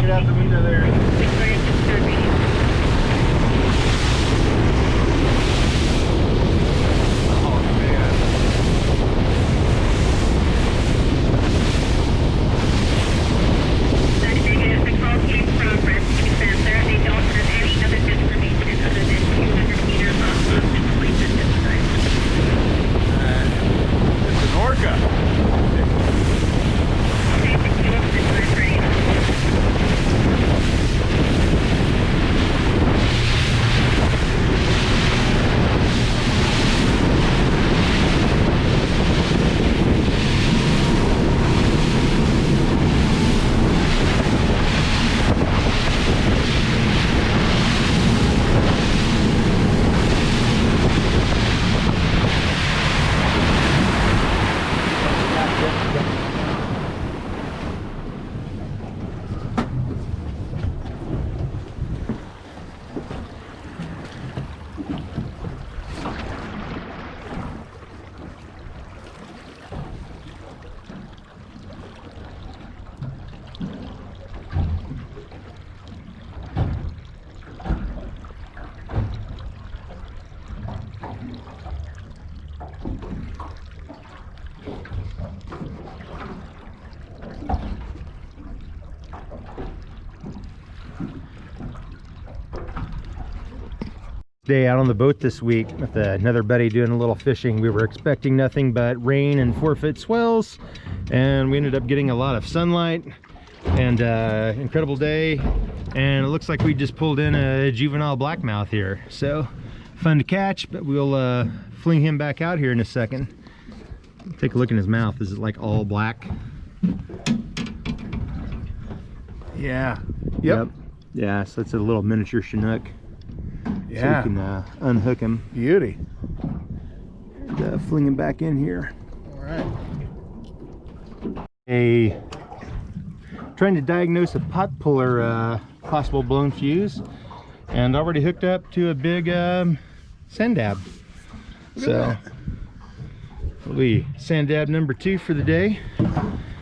check it out the window there. Day out on the boat this week with another buddy doing a little fishing. We were expecting nothing but rain and 4-foot swells, and we ended up getting a lot of sunlight and incredible day. And it looks like we just pulled in a juvenile blackmouth here, so fun to catch. But we'll fling him back out here in a second. Take a look in his mouth. Is it like all black? Yeah. Yep. Yeah, so it's a little miniature chinook. Yeah, so we can unhook him. Beauty. And, fling him back in here. All right. Trying to diagnose a pot puller possible blown fuse, and already hooked up to a big sand dab. So will be sand dab number 2 for the day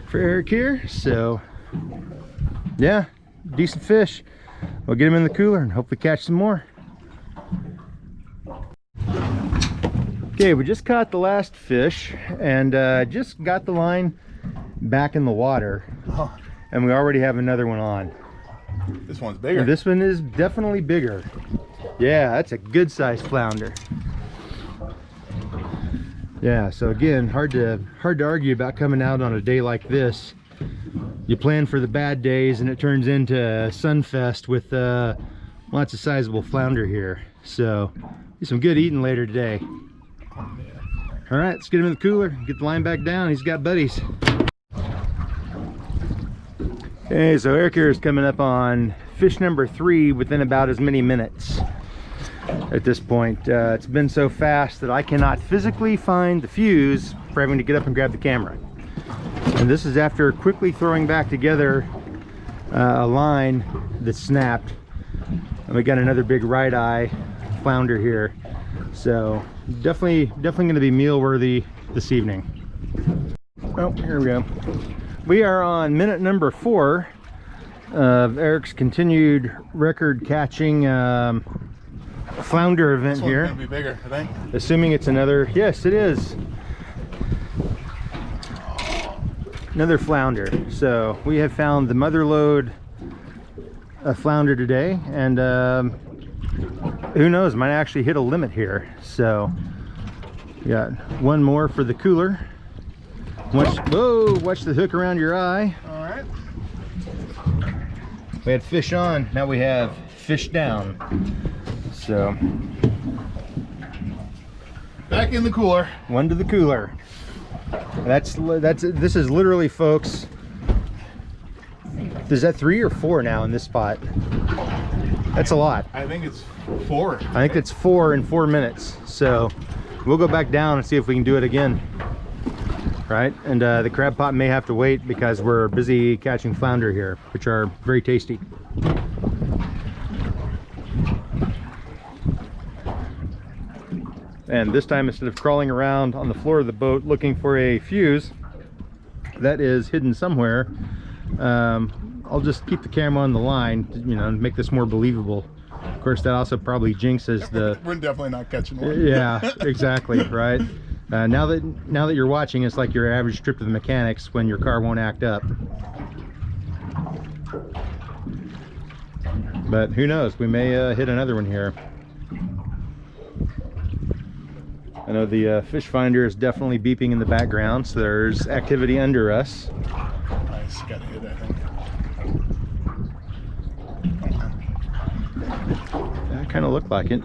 for Eric here. So yeah, decent fish. We'll get him in the cooler and hopefully catch some more. Okay, we just caught the last fish and just got the line back in the water. Oh. And we already have another one on. This one's bigger. This one is definitely bigger. Yeah, that's a good sized flounder. Yeah, so again, hard to argue about coming out on a day like this. You plan for the bad days and it turns into Sunfest with lots of sizable flounder here. So some good eating later today. All right, let's get him in the cooler, get the line back down. He's got buddies. Okay, so Erik here is coming up on fish number 3 within about as many minutes at this point. It's been so fast that I cannot physically find the fuse for having to get up and grab the camera. And this is after quickly throwing back together a line that snapped. And we got another big right eye flounder here. So definitely going to be meal worthy this evening. Oh, here we go. We are on minute number 4 of Erik's continued record catching flounder event here. This one's gonna be bigger, I think. Assuming it's another, yes it is. Another flounder. So we have found the mother lode flounder today, and who knows, might actually hit a limit here. So we got one more for the cooler. Watch the hook around your eye. All right. We had fish on, now we have fish down. So back in the cooler. One to the cooler. This is literally, folks, is that 3 or 4 now in this spot? That's a lot. I think it's 4. I think it's 4 in 4 minutes. So we'll go back down and see if we can do it again. Right, and the crab pot may have to wait because we're busy catching flounder here, which are very tasty. And this time, instead of crawling around on the floor of the boat looking for a fuse that is hidden somewhere, I'll just keep the camera on the line to, you know, make this more believable. Of course, that also probably jinxes the... We're definitely not catching one. Yeah, exactly, right? Now that you're watching, it's like your average trip to the mechanics when your car won't act up. But who knows? We may hit another one here. I know the fish finder is definitely beeping in the background, so there's activity under us. Nice, got a hit, I think. That kind of looked like it.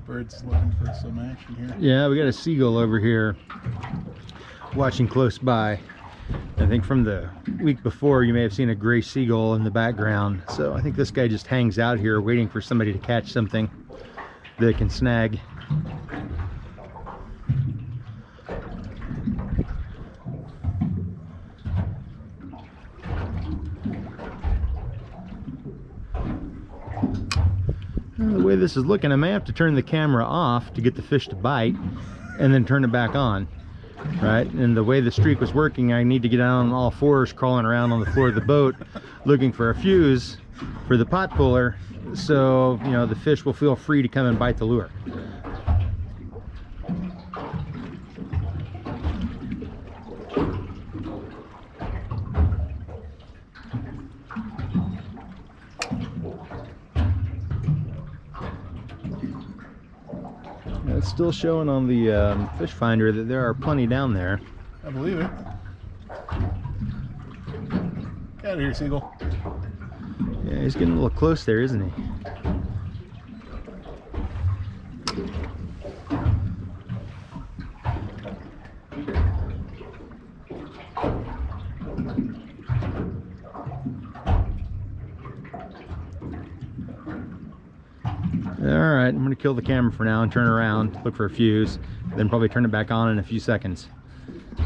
Bird's looking for some action here. Yeah, we got a seagull over here watching close by. I think from the week before you may have seen a gray seagull in the background. So I think this guy just hangs out here waiting for somebody to catch something that they can snag. The way this is looking, I may have to turn the camera off to get the fish to bite and then turn it back on, right? And the way the streak was working, I need to get down on all fours, crawling around on the floor of the boat looking for a fuse for the pot puller, so you know the fish will feel free to come and bite the lure. It's still showing on the fish finder that there are plenty down there. I believe it. Get out of here, seagull. Yeah, he's getting a little close there, isn't he? Alright, I'm going to kill the camera for now and turn around, look for a fuse, then probably turn it back on in a few seconds. You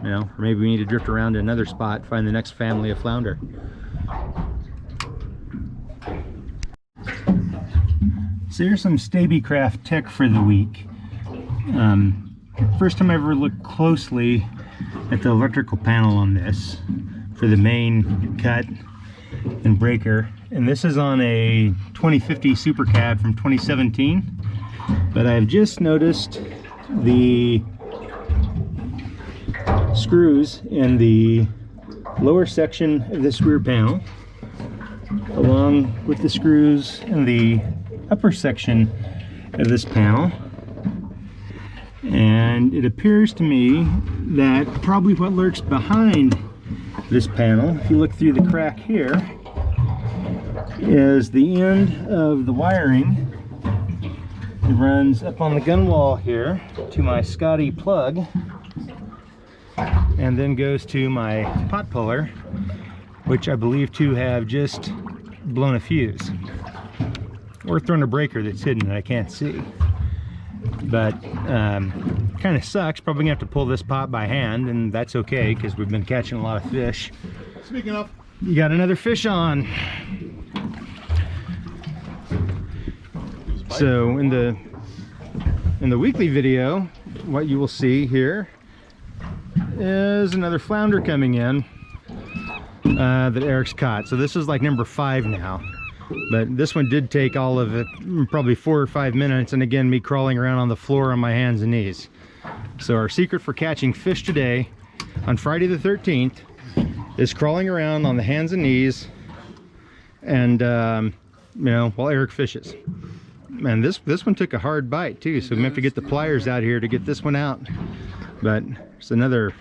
know, or maybe we need to drift around to another spot, find the next family of flounder. So here's some Stabicraft tech for the week. First time I ever looked closely at the electrical panel on this for the main cut and breaker, and this is on a 2050 Super Cab from 2017, but I've just noticed the screws in the lower section of this rear panel along with the screws in the upper section of this panel, and it appears to me that probably what lurks behind this panel, if you look through the crack here, is the end of the wiring. It runs up on the gun wall here to my Scotty plug and then goes to my pot puller, which I believe to have just blown a fuse or thrown a breaker that's hidden that I can't see. But kind of sucks. Probably gonna have to pull this pot by hand, and that's okay because we've been catching a lot of fish. Speaking of, you got another fish on. So in the weekly video, what you will see here is another flounder coming in that Erik's caught. So this is like number 5 now, but this one did take all of it, probably 4 or 5 minutes, and again me crawling around on the floor on my hands and knees. So our secret for catching fish today on Friday the 13th is crawling around on the hands and knees, and you know, while Erik fishes. And this one took a hard bite too, so we have to get the pliers out here to get this one out. But it's another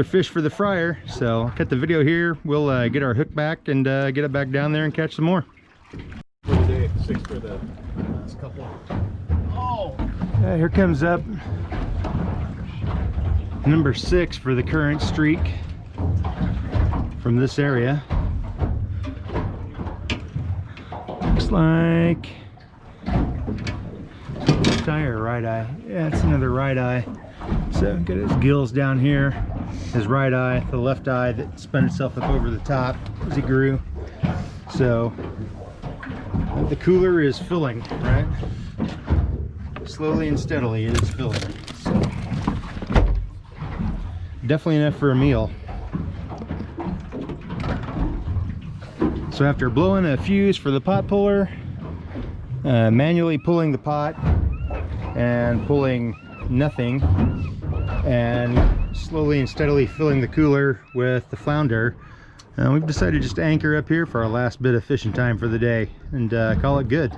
fish for the fryer. So I'll cut the video here. We'll get our hook back and get it back down there and catch some more. for the day, 6 for the last couple. Oh! Here comes up number 6 for the current streak. from this area. Looks like left eye or right eye. Yeah, it's another right eye. So got his gills down here, his right eye, the left eye that spun itself up over the top as he grew. So the cooler is filling, right? Slowly and steadily it is filling. So definitely enough for a meal. So after blowing a fuse for the pot puller, manually pulling the pot and pulling nothing, and slowly and steadily filling the cooler with the flounder, we've decided just to anchor up here for our last bit of fishing time for the day and call it good.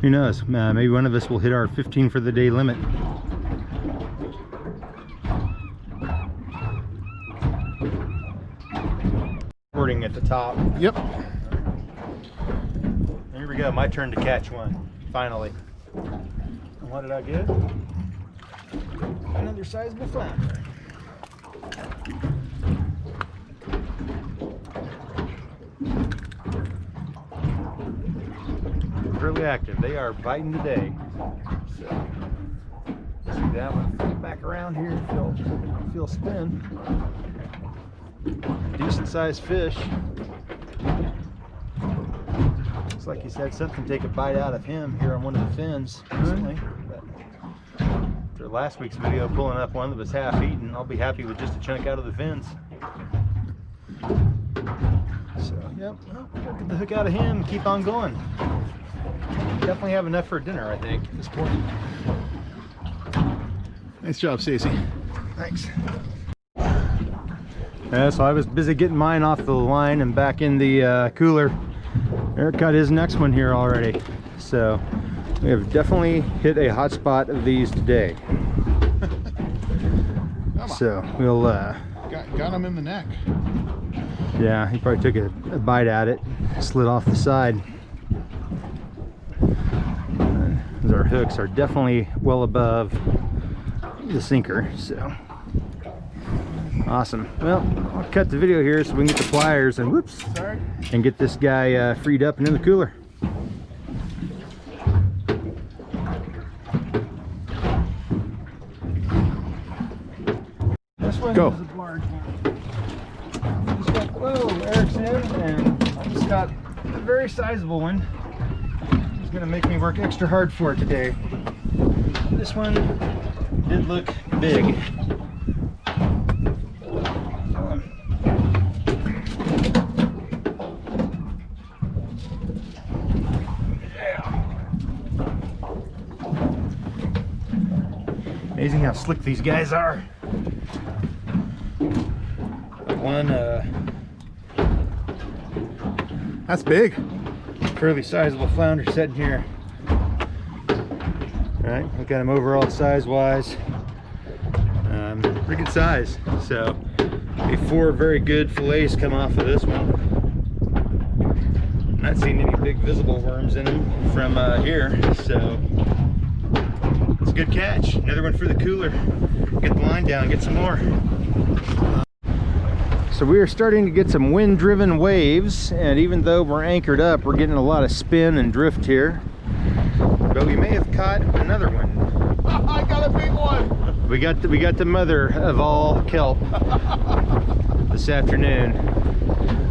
Who knows, maybe one of us will hit our 15 for the day limit. Recording at the top. Yep. Here we go, my turn to catch one, finally. And what did I get? Another sizable flounder. Really active. They are biting today. So, see that one flip back around here. Feel spin. Decent sized fish. Looks like he's had something take a bite out of him here on one of the fins recently. But after last week's video pulling up one that was half eaten, I'll be happy with just a chunk out of the fins. So, yep, well, we'll get the hook out of him and keep on going. Definitely have enough for dinner, I think, at this point. Nice job, Stacy. Thanks. So I was busy getting mine off the line and back in the cooler. Erik got his next one here already. So we have definitely hit a hot spot of these today. So we'll got him in the neck. Yeah, he probably took a bite at it, slid off the side. Our hooks are definitely well above the sinker, so awesome. Well, I'll cut the video here so we can get the pliers and whoops, sorry, and get this guy freed up and in the cooler. This one Go. is a large one. Just got, whoa, Erik's in, and I just got a very sizable one. He's gonna make me work extra hard for it today. This one did look big. Amazing how slick these guys are. One That's big. fairly sizable flounder sitting here. All right, look at him overall size wise. Pretty good size. So, 4 very good fillets come off of this one. Not seeing any big visible worms in them from here, so it's a good catch. Another one for the cooler. Get the line down, get some more. So we are starting to get some wind-driven waves, and even though we're anchored up, we're getting a lot of spin and drift here. But we may have caught another one. I got a big one. We got the mother of all kelp this afternoon.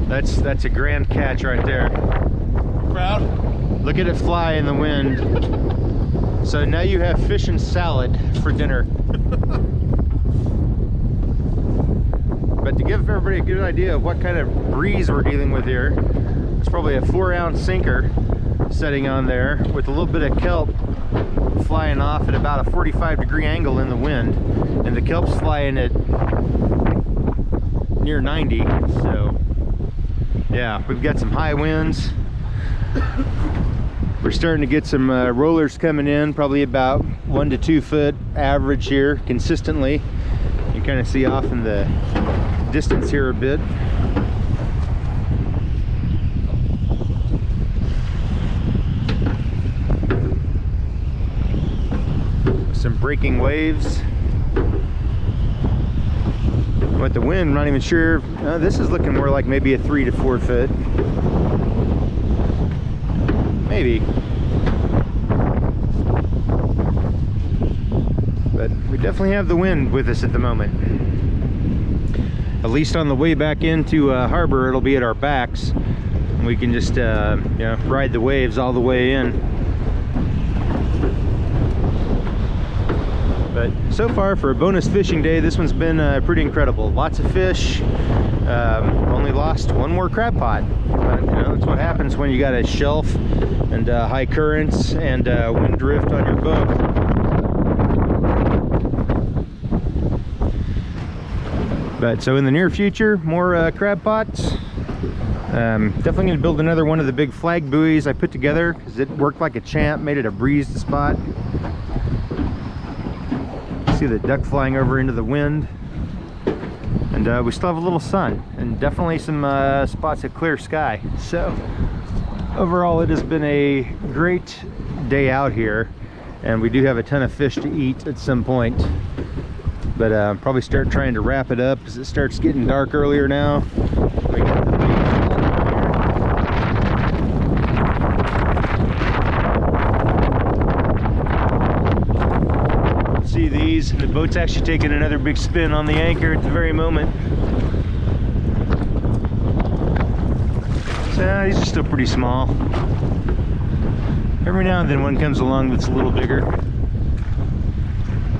That's a grand catch right there. Proud. Look at it fly in the wind. So now you have fish and salad for dinner. But to give everybody a good idea of what kind of breeze we're dealing with here, it's probably a 4-ounce sinker setting on there with a little bit of kelp flying off at about a 45-degree angle in the wind, and the kelp's flying at near 90. So yeah, we've got some high winds. We're starting to get some rollers coming in, probably about 1 to 2 foot average here consistently. You kind of see off in the distance here a bit. Some breaking waves. With the wind, I'm not even sure. This is looking more like maybe a 3 to 4 foot. Maybe. But we definitely have the wind with us at the moment. At least on the way back into harbor, it'll be at our backs. We can just you know, ride the waves all the way in. But so far, for a bonus fishing day, this one's been pretty incredible. Lots of fish. Only lost one more crab pot. But, you know, that's what happens when you got a shelf and high currents and wind drift on your boat. But so in the near future, more crab pots. Definitely going to build another one of the big flag buoys I put together because it worked like a champ, made it a breeze to spot. See the duck flying over into the wind. And we still have a little sun and definitely some spots of clear sky. So overall, it has been a great day out here, and we do have a ton of fish to eat at some point. But probably start trying to wrap it up as it starts getting dark earlier now. We got the big... See these? The boat's actually taking another big spin on the anchor at the very moment. So these are still pretty small. Every now and then one comes along that's a little bigger.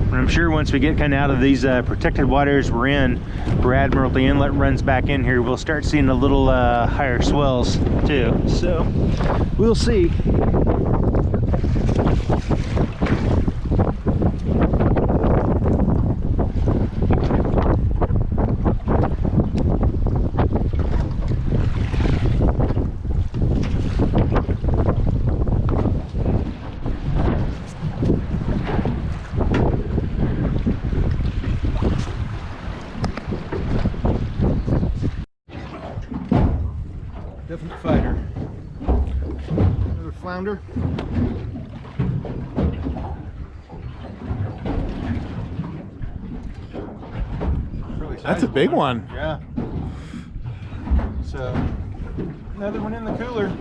And I'm sure once we get kind of out of these protected waters we're in, where Admiralty Inlet runs back in here, we'll start seeing a little higher swells too. So we'll see. Definite fighter. Another flounder. That's a big one. Yeah. So another one in the cooler.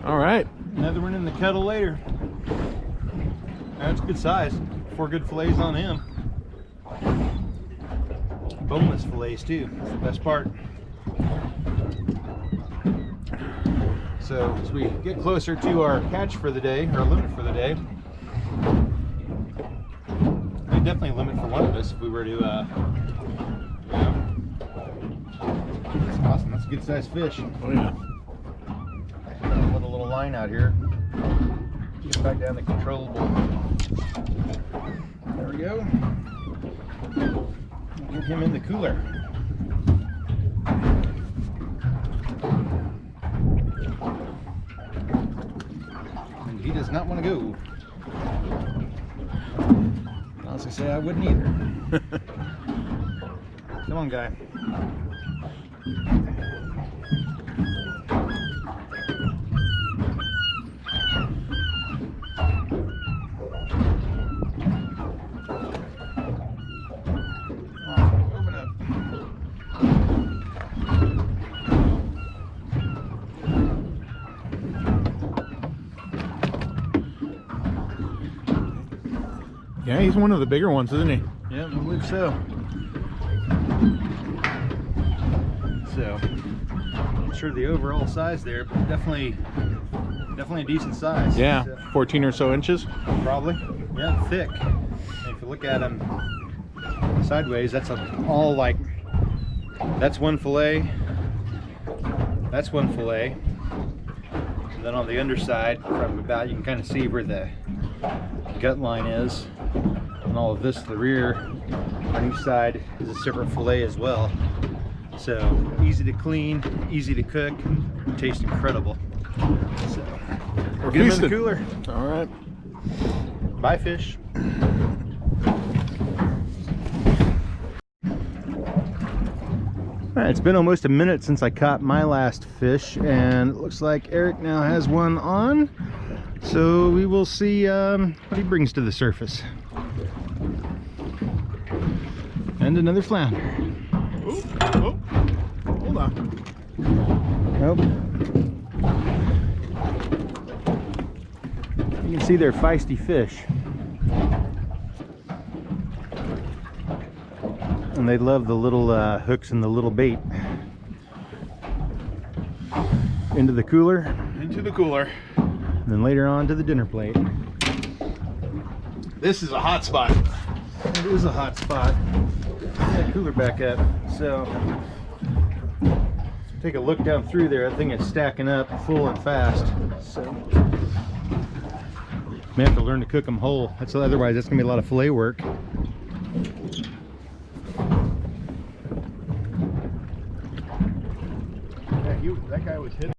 All right. Another one in the kettle later. That's good size. 4 good fillets on him. Boneless fillets too. That's the best part. So as we get closer to our catch for the day, or limit for the day, we'd definitely limit for one of us if we were to, you know. That's awesome. That's a good sized fish. Oh yeah. Put a little line out here. Get back down the controllable. There we go. Get him in the cooler. He does not want to go. Honestly, say I wouldn't either. Come on, guy. Open up. Yeah, he's one of the bigger ones, isn't he? Yeah, I believe so. So, I'm sure the overall size there, but definitely a decent size. Yeah, So, 14 or so inches. probably. Yeah, thick. And if you look at them sideways, that's all like, that's one fillet. That's one fillet. And then on the underside, from about, you can kind of see where the gut line is. And all of this to the rear on each side is a separate fillet as well. So easy to clean, easy to cook, taste incredible. So We're get 'em in the feasting. cooler. All right. Bye, fish. All right, it's been almost a minute since I caught my last fish, and it looks like Erik now has one on. So we will see what he brings to the surface. And another flounder. Ooh, oh, hold on. Nope. You can see they're feisty fish. And they love the little hooks and the little bait. Into the cooler. Into the cooler. And then later on to the dinner plate. This is a hot spot. It is a hot spot. Get that cooler back up. So, take a look down through there. I think it's stacking up full and fast. So, may have to learn to cook them whole. Otherwise, that's gonna be a lot of fillet work. Yeah, that guy was hitting.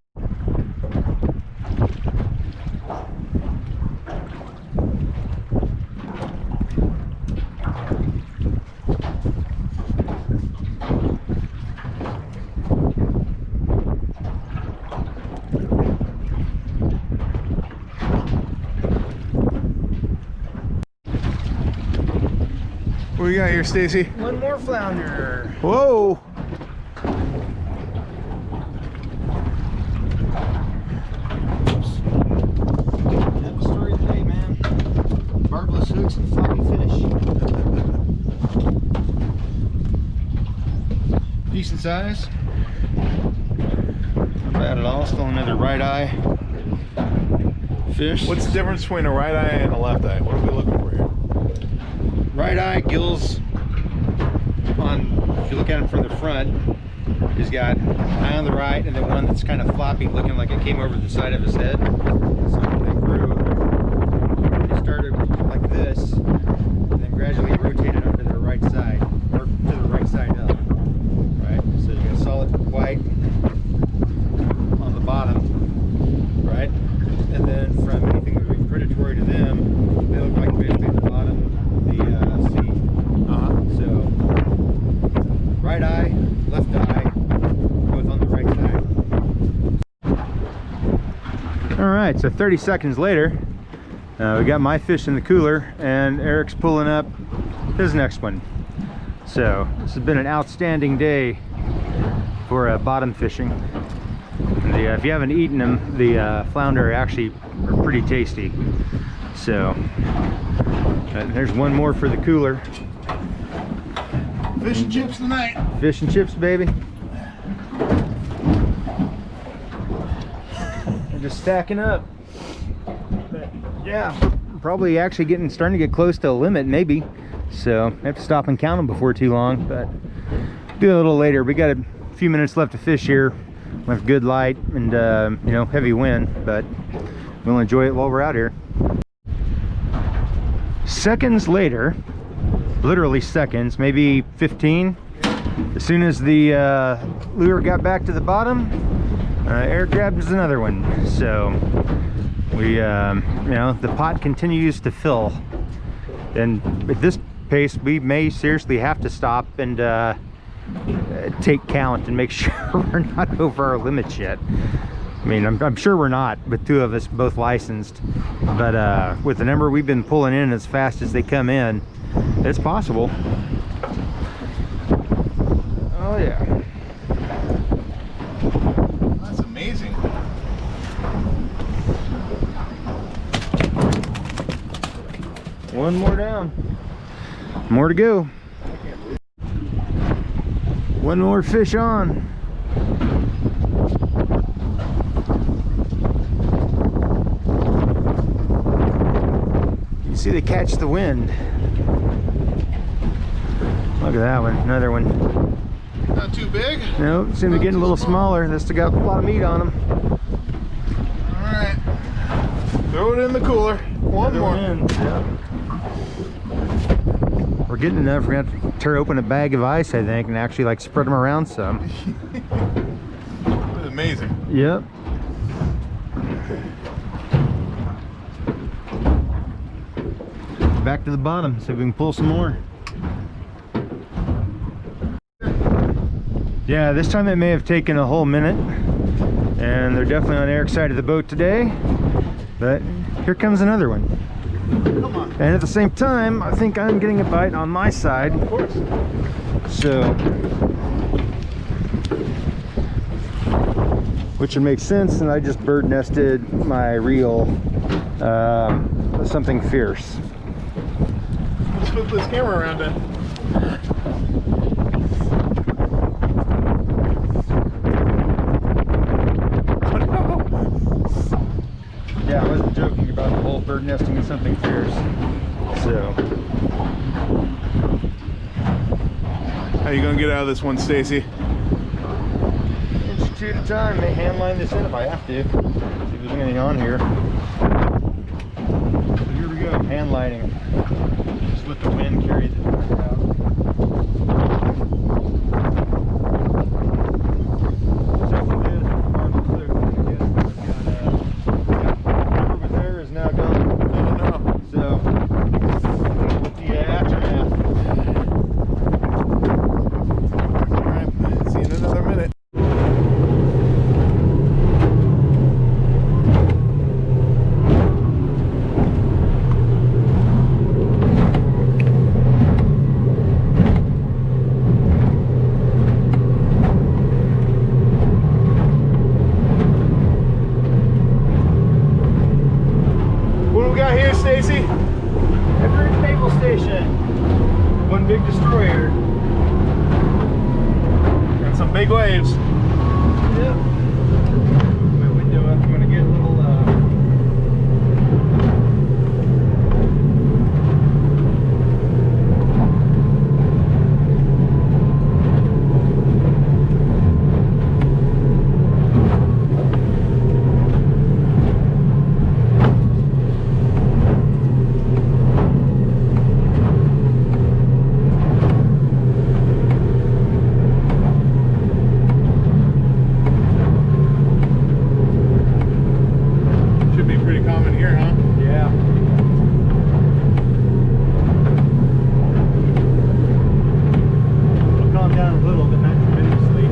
What do you got here, Stacy? One more flounder. Whoa! That's the story of the day, man. Barbless hooks and floppy fish. Decent size. Not bad at all. Still another right eye fish. What's the difference between a right eye and a left eye? What are we looking for here? Right eye gills on, if you look at him from the front, he's got eye on the right and then one that's kind of floppy, looking like it came over the side of his head. So they grew, they started like this and then gradually rotated onto their right side, or to the right side up. Right? So you got solid white on the bottom, right? And then from anything that would be predatory to them, they look like basically the bottom. So, right eye, left eye, both on the right side. All right, so 30 seconds later, we got my fish in the cooler and Erik's pulling up his next one. So, this has been an outstanding day for bottom fishing. And if you haven't eaten them, the flounder actually are pretty tasty. So, there's one more for the cooler. Fish and chips tonight. Fish and chips, baby. They're just stacking up. But yeah, probably actually starting to get close to a limit, maybe. So I have to stop and count them before too long, but do it a little later. We got a few minutes left to fish here. We have good light and you know, heavy wind, but we'll enjoy it while we're out here. Seconds later, literally seconds, maybe 15, as soon as the lure got back to the bottom, Erik grabs another one. So we you know, the pot continues to fill, and at this pace we may seriously have to stop and take count and make sure we're not over our limits yet. I mean, I'm sure we're not, with two of us both licensed, but with the number we've been pulling in as fast as they come in, it's possible. Oh yeah. That's amazing. One more down. More to go. One more fish on. You see they catch the wind. Look at that one, another one. Not too big. No, seem to be getting a little smaller. This has got a lot of meat on them. All right, throw it in the cooler. One more. Yeah. We're getting enough. We're gonna have to tear open a bag of ice, I think, and actually like spread them around some. That's amazing. Yep. Back to the bottom, see if we can pull some more. Yeah, this time it may have taken a whole minute, and they're definitely on Erik's side of the boat today, but here comes another one. Come on. And at the same time, I think I'm getting a bite on my side. Of course. So which would make sense, and I just bird nested my reel something fierce. Let's flip this camera around then. Oh no! Yeah, I wasn't joking about the whole bird nesting and something fierce. So, how you gonna get out of this one, Stacy? inch or two at a time. May hand line this in if I have to. See if there's anything on here. So here we go, hand lining. Just let the wind carry the direct out. Looks like it is. Farm looks like it is. I've got over there is now gone. No. So, with the aftermath. Alright, see you in another minute. What do we got here, Stacy? Erik Naval Station. One big destroyer. Got some big waves. Yep. My window up. I'm gonna get a little Should be pretty common here, huh? yeah. It'll calm down a little, but not tremendously.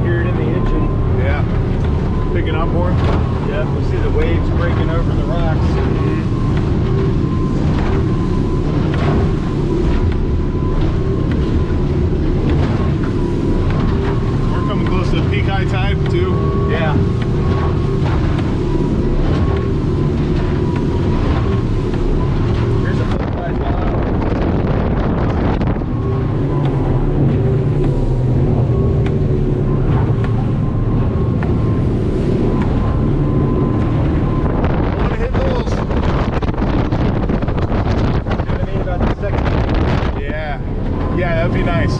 Hear it in the engine. Yeah. Picking up more. Yep, we'll see the waves breaking over the rocks. We're coming close to peak high tide too. Yeah. Here's a full-size bottle. I want to hit those. You know what I mean about the second? Yeah. Yeah, that'd be nice.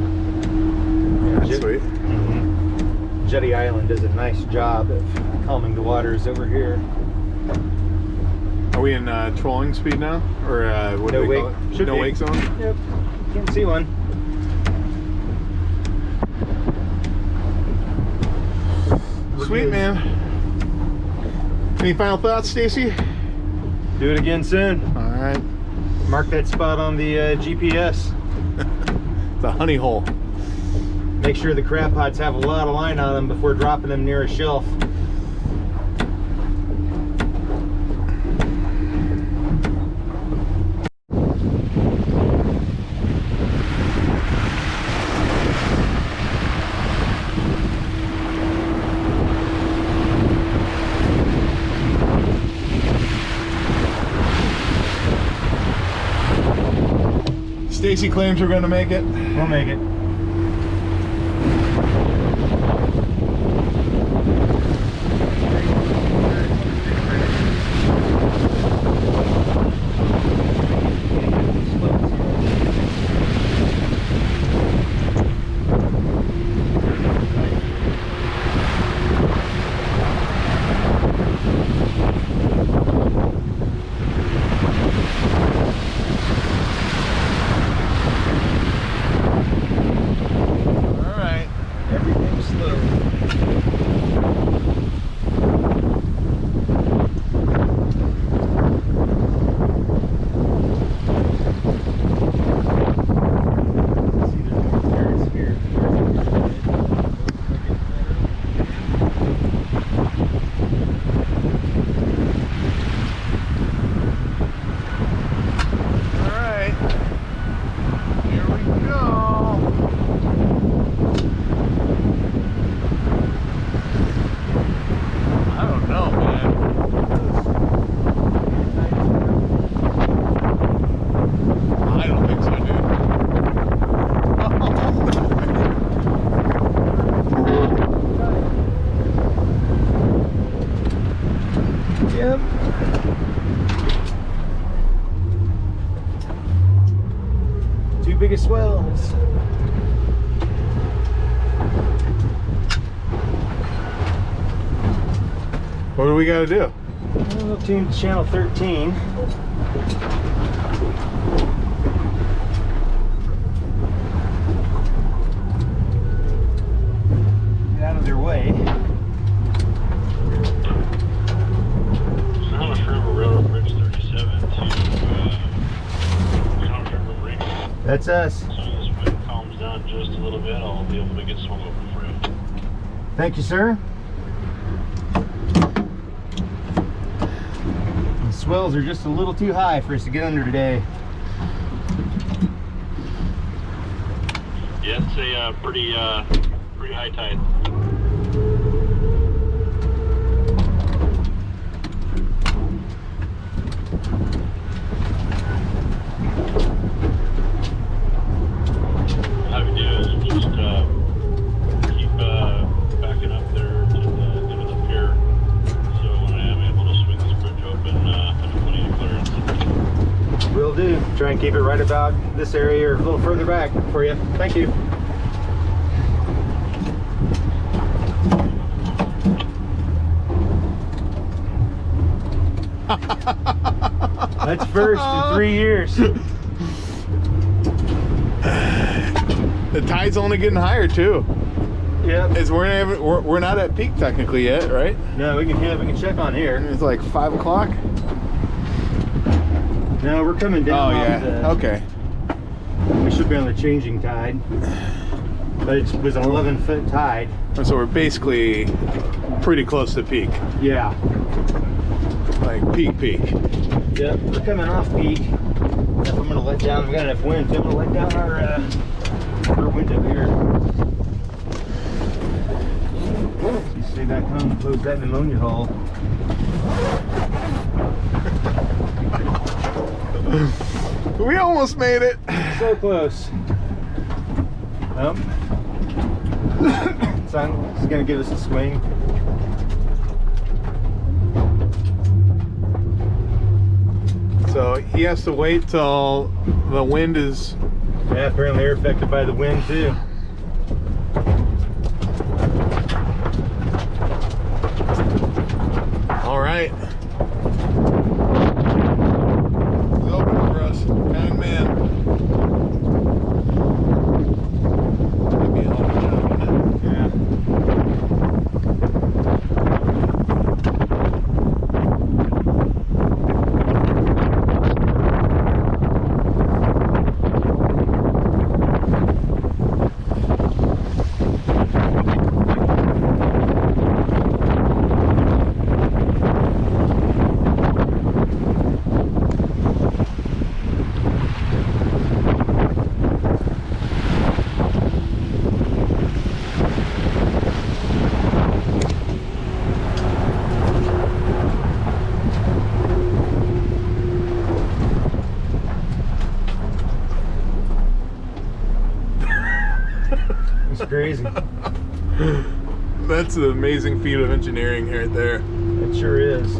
Man, I look very That's sweet. Jetty Island does a nice job of calming the waters over here. Are we in trolling speed now? Or what No do we wake. call it? Should No be. wake zone? Yep, can't see one. We're Sweet, good. man. Any final thoughts, Stacy? Do it again soon. Alright. Mark that spot on the GPS. The honey hole. Make sure the crab pots have a lot of line on them before dropping them near a shelf. Stacy claims we're going to make it. We'll make it. Yep. Two biggest swells. What do we got to do? We'll tune to channel 13. Get out of their way. That's us. As soon as this wind calms down just a little bit, I'll be able to get swung over for you. Thank you, sir. The swells are just a little too high for us to get under today. Yeah, it's a pretty high tide. Try and keep it right about this area or a little further back for you. Thank you. That's first in 3 years. The tide's only getting higher too. Yep. We're not at peak technically yet, right? No, we can check on here. It's like 5 o'clock. No, we're coming down. Oh yeah. Okay. We should be on the changing tide, but it was an 11-foot tide. So we're basically pretty close to peak. Yeah. Like peak. Yep. We're coming off peak. If I'm gonna let down, we got enough wind. So I'm gonna let down our window here. You stay back home and close that pneumonia hole. We almost made it. So close. Son, it's gonna give us a swing. So he has to wait till the wind is... Yeah, apparently they're affected by the wind too. All right. It's open for us. Kind man. Maybe a little bit, wouldn't it? Yeah. It's crazy. That's an amazing feat of engineering right there. It sure is.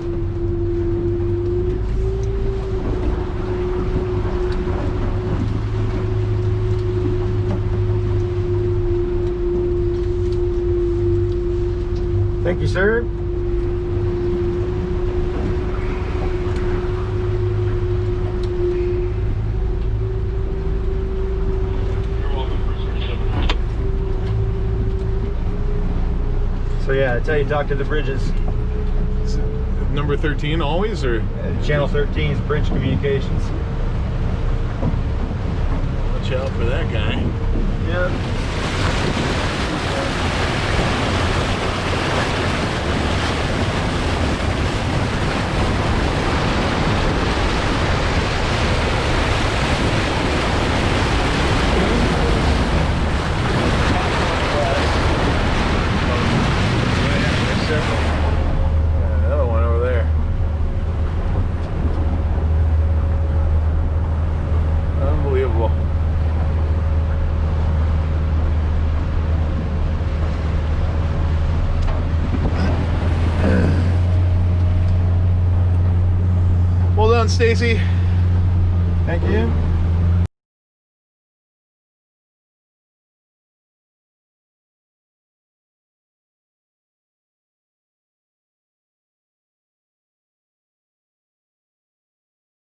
Thank you, sir. So yeah, that's how you talk to the bridges. Is it number 13 always, or? Channel 13 is bridge communications. Watch out for that guy. Yeah. Another one over there. Unbelievable. Well done, Stacy. Thank you.